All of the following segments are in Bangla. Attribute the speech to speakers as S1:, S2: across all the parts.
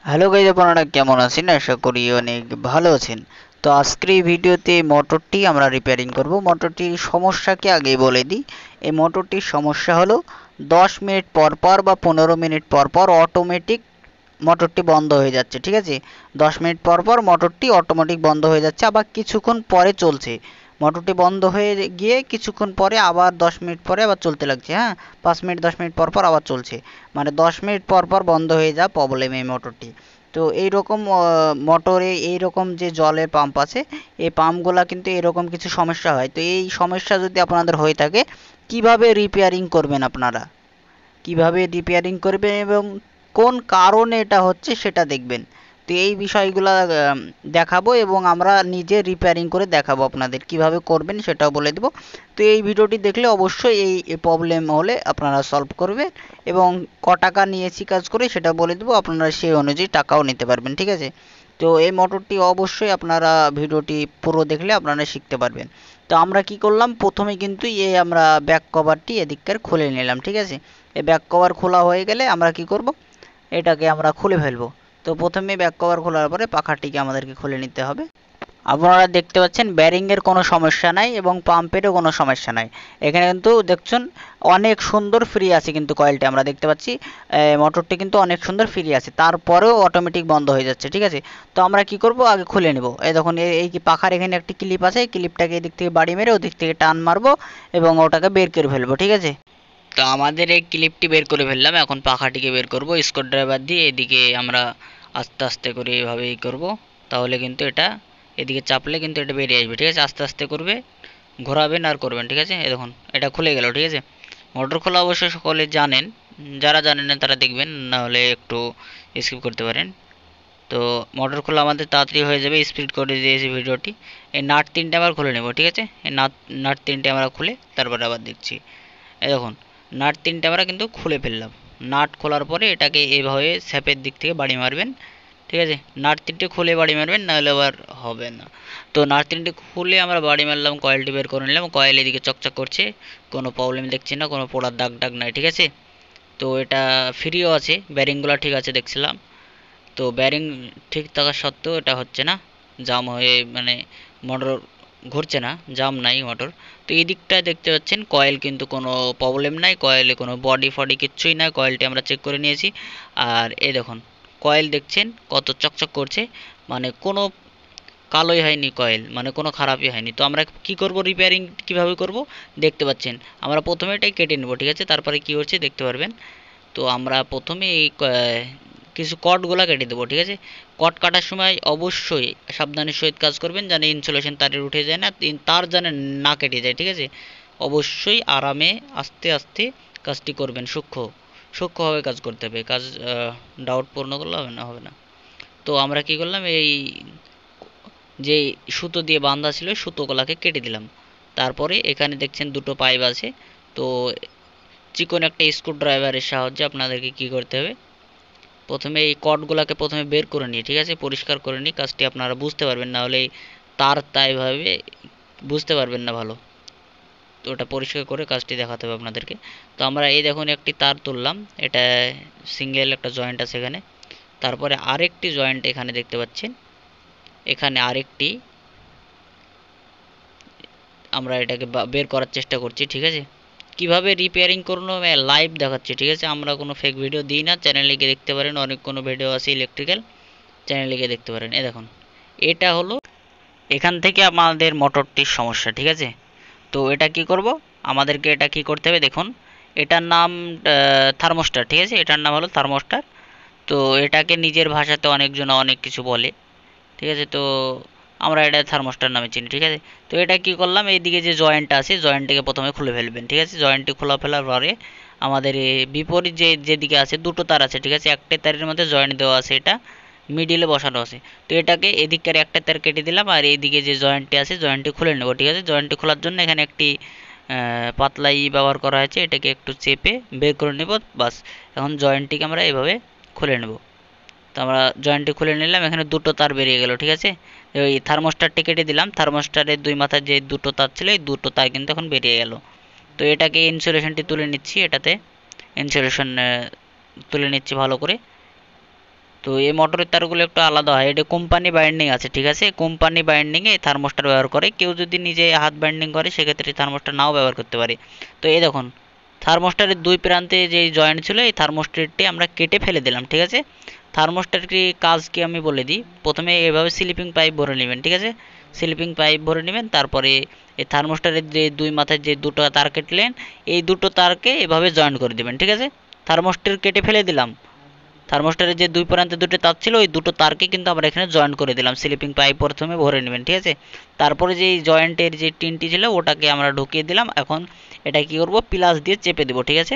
S1: হ্যালো গাইজ, আপনারা কেমন আছেন? আশা করি অনেক ভালো আছেন। তো আজকের এই ভিডিওতে মোটরটি আমরা রিপেয়ারিং করব। মোটরটির সমস্যাকে আগেই বলে দিই। এই মোটরটির সমস্যা হলো 10 মিনিট পর পর বা 15 মিনিট পর পর অটোমেটিক মোটরটি বন্ধ হয়ে যাচ্ছে। ঠিক আছে, 10 মিনিট পর পর মোটরটি অটোমেটিক বন্ধ হয়ে যাচ্ছে, আবার কিছুক্ষণ পরে চলছে। মোটরটি বন্ধ হয়ে গিয়ে কিছুক্ষণ পরে আবার 10 মিনিট পরে আবার চলতে লাগছে। হ্যাঁ, 5 মিনিট 10 মিনিট পর পর আবার চলছে, মানে 10 মিনিট পর পর বন্ধ হয়ে যা প্রবলেম এই মোটরটি। তো এইরকম মোটরে এইরকম যে জলের পাম্প আছে, এই পাম্পগুলা কিন্তু এরকম কিছু সমস্যা হয়। তো এই সমস্যা যদি আপনাদের হয়ে থাকে, কিভাবে রিপেয়ারিং করবেন আপনারা, কিভাবে রিপেয়ারিং করবেন এবং কোন কারণে এটা হচ্ছে সেটা দেখবেন। তো এই বিষয়গুলো দেখাবো এবং আমরা নিজে রিপেয়ারিং করে দেখাবো আপনাদের কিভাবে করবেন সেটাও বলে দেবো। তো এই ভিডিওটি দেখলে অবশ্যই এই প্রবলেম হলে আপনারা সলভ করবে এবং ক টাকা নিয়েছি কাজ করে সেটা বলে দেবো, আপনারা সেই অনুযায়ী টাকাও নিতে পারবেন। ঠিক আছে, তো এই মোটরটি অবশ্যই আপনারা ভিডিওটি পুরো দেখলে আপনারা শিখতে পারবেন। তো আমরা কি করলাম, প্রথমে কিন্তু আমরা ব্যাক কভারটি এদিককার খুলে নিলাম। ঠিক আছে, এই ব্যাক কভার খোলা হয়ে গেলে আমরা কি করব, এটাকে আমরা খুলে ফেলবো। তো প্রথমে ব্যাক কভার খোলার পরে পাখাটিকে আমাদেরকে খুলে নিতে হবে। আপনারা দেখতে পাচ্ছেন ব্যারিংয়ের কোনো সমস্যা নাই এবং পাম্পেরও কোনো সমস্যা নাই। এখানে কিন্তু দেখছেন অনেক সুন্দর ফ্রি আছে, কিন্তু কয়েলটি আমরা দেখতে পাচ্ছি মোটরটি কিন্তু অনেক সুন্দর ফ্রি আছে, তারপরেও অটোমেটিক বন্ধ হয়ে যাচ্ছে। ঠিক আছে, তো আমরা কি করব, আগে খুলে নেব। এই দেখুন এই কি পাখার এখানে একটি ক্লিপ আছে, ক্লিপটাকে এদিক থেকে বাড়ি মেরে ওদিক থেকে টান মারবো এবং ওটাকে বের করে ফেলবো। ঠিক আছে, তো আমাদের এই ক্লিপটি বের করে ফেললাম, এখন পাখাটিকে বের করব স্ক্রু ড্রাইভার দিয়ে। এদিকে আমরা আস্তে আস্তে করে এভাবেই করব, তাহলে কিন্তু এটা এদিকে চাপলে কিন্তু এটা বেরিয়ে আসবে। ঠিক আছে, আস্তে আস্তে করবে, ঘোরাবেন আর করবেন। ঠিক আছে, এই দেখুন এটা খুলে গেল। ঠিক আছে, মোটর খোলা অবশ্যই সকলে জানেন, যারা জানেন না তারা দেখবেন, না হলে একটু স্কিপ করতে পারেন। তো মোটর খোলা আমাদের তাড়াতাড়ি হয়ে যাবে, স্পিড করে দিয়েছি ভিডিওটি। এই নাট তিনটে আবার খুলে নেব। ঠিক আছে, এই নাট তিনটে আমরা খুলে তারপরে আবার দেখছি। এই দেখুন নাট তিনটে আমরা কিন্তু খুলে ফেললাম। নাট খোলার পরে এটাকে এভাবে স্যাপের দিক থেকে বাড়ি মারবেন। ঠিক আছে, নাট তিনটে খুলে বাড়ি মারবেন, নাহলে আবার হবে না। তো নাট তিনটে খুলে আমরা বাড়ি মারলাম, কয়েলটি বের করে নিলাম। কয়েল এদিকে চকচক করছে, কোনো প্রবলেম দেখছি না, কোনো পোড়ার দাগ টাগ নাই। ঠিক আছে, তো এটা ফ্রিও আছে, ব্যারিংগুলো ঠিক আছে দেখছিলাম। তো ব্যারিং ঠিক থাকা সত্ত্বেও এটা হচ্ছে না, জাম হয়ে মানে মোটর ঘুরছে না, জাম নাই মোটর। তো এই দিকটায় দেখতে পাচ্ছেন কয়েল কিন্তু কোনো প্রবলেম নাই, কয়েলে কোনো বডি ফডি কিচ্ছুই নাই, কয়েলটি আমরা চেক করে নিয়েছি। আর এই দেখুন কয়েল দেখছেন কত চকচক করছে, মানে কোনো কালোই হয়নি কয়েল, মানে কোনো খারাপই হয়নি। তো আমরা কি করব, রিপেয়ারিং কিভাবে করব দেখতে পাচ্ছেন। আমরা প্রথমে এটাই কেটে নেব। ঠিক আছে, তারপরে কি হচ্ছে দেখতে পারবেন। তো আমরা প্রথমে এই কিছু কটগুলা কেটে দেবো। ঠিক আছে, কট কাটার সময় অবশ্যই সাবধানের সহিত কাজ করবেন, যেন ইনসুলেশন তারের উঠে যায় না, তার যেন না কেটে যায়। ঠিক আছে, অবশ্যই আরামে আস্তে আস্তে কাজটি করবেন, সূক্ষ্মভাবে কাজ করতে হবে। কাজ ডাউট পূর্ণ করলে হবে না, হবে না। তো আমরা কি করলাম, এই যে সুতো দিয়ে বাঁধা ছিল সুতোগুলাকে কেটে দিলাম। তারপরে এখানে দেখছেন দুটো পাইপ আছে। তো চিকন একটা স্ক্রু ড্রাইভারের সাহায্যে আপনাদেরকে কি করতে হবে, প্রথমে এই কর্ডগুলোকে প্রথমে বের করে নিই। ঠিক আছে, পরিষ্কার করে নিই, কাজটি আপনারা বুঝতে পারবেন, না হলে তার তাইভাবে বুঝতে পারবেন না ভালো। তো ওটা পরিষ্কার করে কাজটি দেখাতে হবে আপনাদেরকে। তো আমরা এই দেখুন একটি তার তুললাম, এটা সিঙ্গেল একটা জয়েন্ট আছে এখানে। তারপরে আরেকটি জয়েন্ট এখানে দেখতে পাচ্ছেন, এখানে আরেকটি আমরা এটাকে বের করার চেষ্টা করছি। ঠিক আছে, কিভাবে রিপেয়ারিং করুন আমি লাইভ দেখাচ্ছি। ঠিক আছে, আমরা কোনো ফেক ভিডিও দিই না, চ্যানেলে গিয়ে দেখতে পারেন, অনেক কোনো ভিডিও আছে ইলেকট্রিক্যাল, চ্যানেলে গিয়ে দেখতে পারেন। এই দেখুন এটা হলো এখান থেকে আমাদের মোটরটির সমস্যা। ঠিক আছে, তো এটা কি করব, আমাদেরকে এটা কি করতে হবে দেখুন, এটার নাম থার্মোস্টার। ঠিক আছে, এটার নাম হলো থার্মোস্টার। তো এটাকে নিজের ভাষাতে অনেকজন অনেক কিছু বলে। ঠিক আছে, তো আমরা এটা থার্মোস্টার নামে চিনি। ঠিক আছে, তো এটা কি করলাম, এইদিকে যে জয়েন্টটা আছে জয়েন্টটাকে প্রথমে খুলে ফেলবেন। ঠিক আছে, জয়েন্টটি খোলা ফেলার পরে আমাদের এই বিপরীত যেদিকে আছে দুটো তার আছে। ঠিক আছে, একটা তারের মধ্যে জয়েন্ট দেওয়া আছে, এটা মিডিলে বসানো আছে। তো এটাকে এদিকের একটা তার কেটে দিলাম, আর এইদিকে যে জয়েন্টটি আছে জয়েন্টটি খুলে নেব। ঠিক আছে, জয়েন্টটি খোলার জন্য এখানে একটি পাতলা ব্যবহার করা হয়েছে, এটাকে একটু চেপে বের করে নেব, বাস। এখন জয়েন্টটিকে আমরা এভাবে খুলে নেব। তো আমরা জয়েন্টটি খুলে নিলাম, এখানে দুটো তার বেরিয়ে গেল। ঠিক আছে, ওই থার্মোস্টারটি কেটে দিলাম, থার্মোস্টারের দুই মাথায় যে দুটো তার ছিল এই দুটো তার কিন্তু এখন বেরিয়ে গেল। তো এটাকে ইনসুলেশনটি তুলে নিচ্ছি, এটাতে ইনসুলেশন তুলে নিচ্ছি ভালো করে। তো এই মোটরের তারগুলো একটু আলাদা হয়, এটা কোম্পানি বাইন্ডিং আছে, ঠিক আছে। কোম্পানি বাইন্ডিংয়ে থার্মোস্টার ব্যবহার করে, কেউ যদি নিজে হাত বাইন্ডিং করে সেক্ষেত্রে থার্মোস্টার নাও ব্যবহার করতে পারে। তো এই দেখুন থার্মোস্টারের দুই প্রান্তে যে জয়েন্ট ছিল এই থার্মোস্টারটি আমরা কেটে ফেলে দিলাম, ঠিক আছে। থার্মোস্টারটি কাজ কি আমি বলে দিই। প্রথমে এভাবে স্লিপিং পাইপ ভরে নেবেন, ঠিক আছে। স্লিপিং পাইপ ভরে নেবেন, তারপরে এই থার্মোস্টারের যে দুই মাথায় যে দুটো তার কেটলেন এই দুটো তারকে এভাবে জয়েন করে দেবেন, ঠিক আছে। থার্মোস্টার কেটে ফেলে দিলাম, থার্মোস্টারের যে দুই প্রান্তে দুটো তার ছিল ওই দুটো তারকে কিন্তু আমরা এখানে জয়েন করে দিলাম। স্লিপিং পাইপ প্রথমে ভরে নেবেন, ঠিক আছে। তারপরে যে জয়েন্টের যে টিনটি ছিল ওটাকে আমরা ঢুকিয়ে দিলাম। এখন এটা কি করব, প্লাস দিয়ে চেপে দেবো, ঠিক আছে।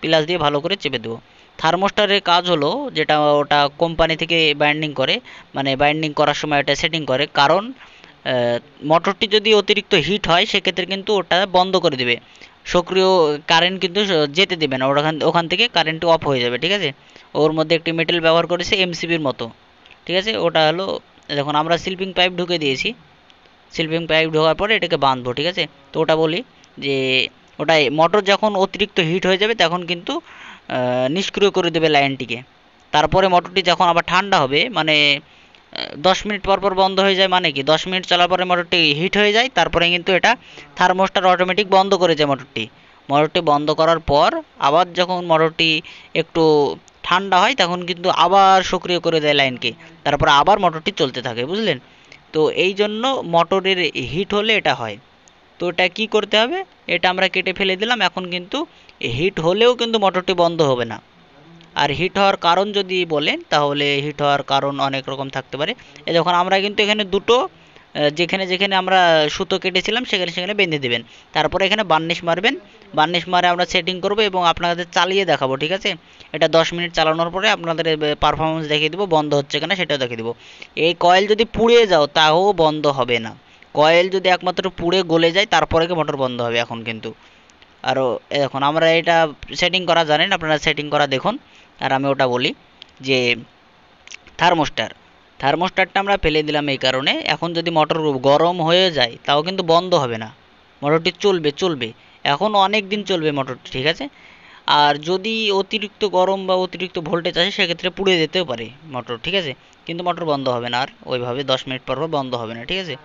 S1: প্লাস দিয়ে ভালো করে চেপে দেবো। থার্মোস্টারের কাজ হলো যেটা ওটা কোম্পানি থেকে বাইন্ডিং করে, মানে বাইন্ডিং করার সময় এটা সেটিং করে, কারণ মোটরটি যদি অতিরিক্ত হিট হয় সেক্ষেত্রে কিন্তু ওটা বন্ধ করে দেবে, সক্রিয় কারেন্ট কিন্তু যেতে দেবে না, ওখান থেকে কারেন্টটি অফ হয়ে যাবে, ঠিক আছে। ওর মধ্যে একটি মেটেল ব্যবহার করেছে এমসিবির মতো, ঠিক আছে। ওটা হলো যখন আমরা স্লিপিং পাইপ ঢুকে দিয়েছি, স্লিপিং পাইপ ঢোকার পরে এটাকে বাঁধবো, ঠিক আছে। তো ওটা বলি যে ওটাই মোটর যখন অতিরিক্ত হিট হয়ে যাবে তখন কিন্তু নিষ্ক্রিয় করে দেবে লাইনটিকে। তারপরে মোটরটি যখন আবার ঠান্ডা হবে, মানে 10 মিনিট পর পর বন্ধ হয়ে যায়, মানে কি 10 মিনিট চলার পরে মোটরটি হিট হয়ে যায়, তারপরে কিন্তু এটা থার্মোস্টার অটোমেটিক বন্ধ করে যায় মোটরটি। মোটরটি বন্ধ করার পর আবার যখন মোটরটি একটু ঠান্ডা হয় তখন কিন্তু আবার সক্রিয় করে দেয় লাইনকে, তারপর আবার মোটরটি চলতে থাকে, বুঝলেন। তো এই জন্য মোটরের হিট হলে এটা হয়। তো এটা কি করতে হবে, এটা আমরা কেটে ফেলে দিলাম। এখন কিন্তু হিট হলেও কিন্তু মোটরটি বন্ধ হবে না। আর হিট হওয়ার কারণ যদি বলেন তাহলে হিট হওয়ার কারণ অনেক রকম থাকতে পারে। এই যখন আমরা কিন্তু এখানে দুটো যেখানে যেখানে আমরা সুতো কেটেছিলাম সেখানে সেখানে বেঁধে দেবেন, তারপরে এখানে বার্নিশ মারবেন। বার্নিশ মারে আমরা সেটিং করব এবং আপনাদের চালিয়ে দেখাবো, ঠিক আছে। এটা 10 মিনিট চালানোর পরে আপনাদের পারফরমেন্স দেখিয়ে দেবো, বন্ধ হচ্ছে কিনা সেটাও দেখিয়ে দেবো। এই কয়েল যদি পুড়ে যাও তাও বন্ধ হবে না, কয়েল যদি একমাত্র পুড়ে গলে যায় তারপরে কি মোটর বন্ধ হবে এখন কিন্তু। আরও এখন আমরা এটা সেটিং করা জানেন, আপনারা সেটিং করা দেখুন। আর আমি ওটা বলি যে থার্মোস্টার, থার্মোস্টারটা আমরা ফেলে দিলাম এই কারণে, এখন যদি মোটর গরম হয়ে যায় তাও কিন্তু বন্ধ হবে না, মোটরটি চলবে চলবে, এখন অনেক দিন চলবে মোটরটি, ঠিক আছে। আর যদি অতিরিক্ত গরম বা অতিরিক্ত ভোল্টেজ আসে সেক্ষেত্রে পুড়ে যেতেও পারে মোটর, ঠিক আছে। কিন্তু মোটর বন্ধ হবে না আর ওইভাবে 10 মিনিট পর পর বন্ধ হবে না, ঠিক আছে।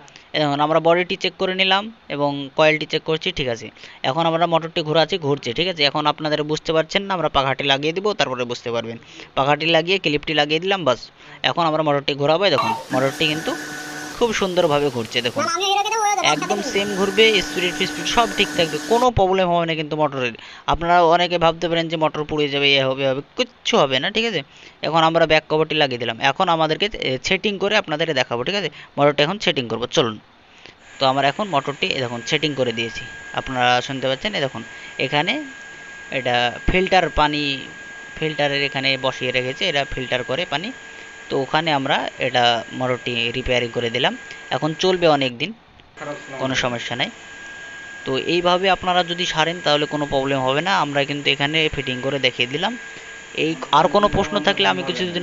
S1: এখন আমরা বডিটি চেক করে নিলাম এবং কয়েলটি চেক করছি, ঠিক আছে। এখন আমরা মোটরটি ঘোরাচ্ছি, ঘুরছে, ঠিক আছে। এখন আপনারা বুঝতে পারছেন না, আমরা পাখাটি লাগিয়ে দিব তারপরে বুঝতে পারবেন। পাখাটি লাগিয়ে ক্লিপটি লাগিয়ে দিলাম, বাস। এখন আমরা মোটরটি ঘোরাবো, দেখুন মোটরটি কিন্তু খুব সুন্দরভাবে ঘুরছে, দেখুন একদম সেম ঘুরবে, স্পিড ফিস্পিড সব ঠিক থাকবে, কোনো প্রবলেম হবে না কিন্তু মোটরের। আপনারা অনেকে ভাবতে পারেন যে মোটর পুড়ে যাবে, এ হবে হবে, কিচ্ছু হবে না, ঠিক আছে। এখন আমরা ব্যাক কভারটি লাগিয়ে দিলাম, এখন আমাদেরকে সেটিং করে আপনাদের দেখাবো, ঠিক আছে। মোটরটা এখন সেটিং করবো, চলুন। তো আমরা এখন মোটরটি দেখুন সেটিং করে দিয়েছি, আপনারা শুনতে পাচ্ছেন। এই দেখুন এখানে এটা ফিল্টার পানি, ফিল্টারের এখানে বসিয়ে রেখেছে, এটা ফিল্টার করে পানি। তো ওখানে আমরা এটা মোটরটি রিপেয়ারিং করে দিলাম, এখন চলবে অনেক দিন, কোনো সমস্যা নাই। তো এইভাবে আপনারা যদি সারেন তাহলে কোনো প্রবলেম হবে না, আমরা কিন্তু এখানে ফিটিং করে দেখিয়ে দিলাম। এই আর কোনো প্রশ্ন থাকলে আমি কিছু যদি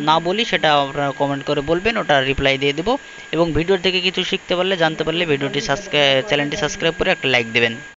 S1: না বলি সেটা আপনারা কমেন্ট করে বলবেন, ওটা রিপ্লাই দিয়ে দেবো। এবং ভিডিও থেকে কিছু শিখতে পারলে জানতে পারলে ভিডিওটি চ্যানেলটি সাবস্ক্রাইব করে একটা লাইক দেবেন।